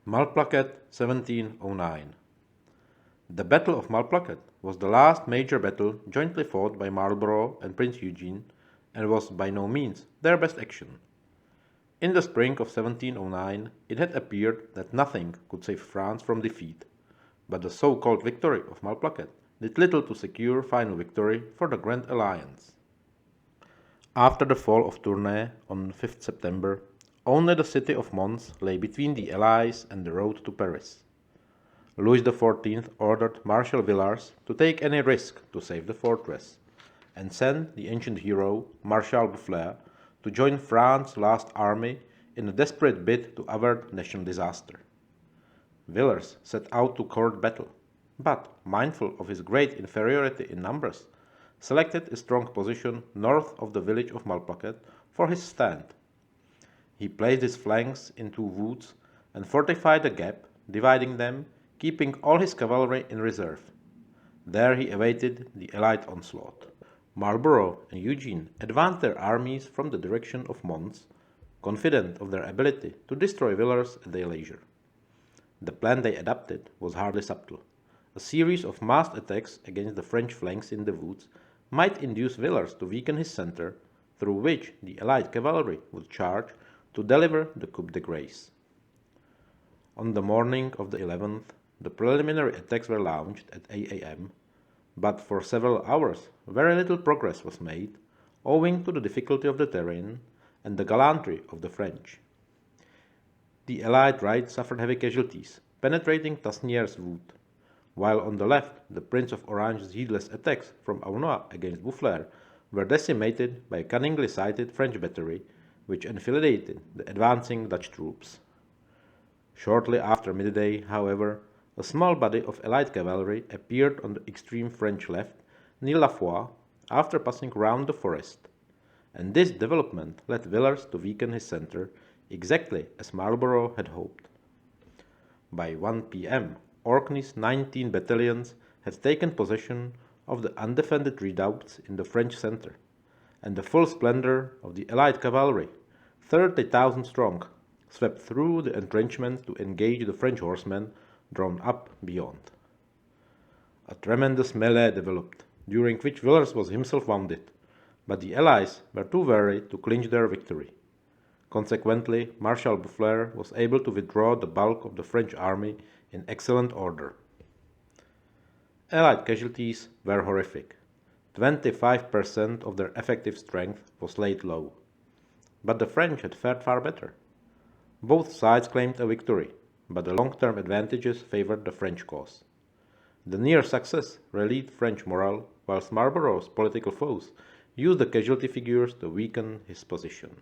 MALPLAQUET 1709. The Battle of Malplaquet was the last major battle jointly fought by Marlborough and Prince Eugene, and was by no means their best action. In the spring of 1709 it had appeared that nothing could save France from defeat, but the so-called victory of Malplaquet did little to secure final victory for the Grand Alliance. After the fall of Tournai on 5th September, only the city of Mons lay between the Allies and the road to Paris. Louis XIV ordered Marshal Villars to take any risk to save the fortress, and sent the ancient hero Marshal Boufflers to join France's last army in a desperate bid to avert national disaster. Villars set out to court battle, but, mindful of his great inferiority in numbers, selected a strong position north of the village of Malplaquet for his stand. He placed his flanks in two woods and fortified a gap, dividing them, keeping all his cavalry in reserve. There he awaited the Allied onslaught. Marlborough and Eugene advanced their armies from the direction of Mons, confident of their ability to destroy Villars at their leisure. The plan they adopted was hardly subtle. A series of massed attacks against the French flanks in the woods might induce Villars to weaken his center, through which the Allied cavalry would charge to deliver the coup de grace. On the morning of the 11th, the preliminary attacks were launched at 8 a.m., but for several hours very little progress was made, owing to the difficulty of the terrain and the gallantry of the French. The Allied right suffered heavy casualties, penetrating Tasnieres wood, while on the left the Prince of Orange's heedless attacks from Aulnoy against Boufflers were decimated by a cunningly sighted French battery, which enfiladed the advancing Dutch troops. Shortly after midday, however, a small body of Allied cavalry appeared on the extreme French left, near La Foix, after passing round the forest, and this development led Villars to weaken his center, exactly as Marlborough had hoped. By 1 p.m., Orkney's 19 battalions had taken possession of the undefended redoubts in the French center, and the full splendor of the Allied cavalry, 30,000 strong, swept through the entrenchments to engage the French horsemen drawn up beyond. A tremendous melee developed, during which Villars was himself wounded, but the Allies were too wary to clinch their victory. Consequently, Marshal Boufflers was able to withdraw the bulk of the French army in excellent order. Allied casualties were horrific. 25% of their effective strength was laid low. But the French had fared far better. Both sides claimed a victory, but the long-term advantages favored the French cause. The near success rallied French morale, whilst Marlborough's political foes used the casualty figures to weaken his position.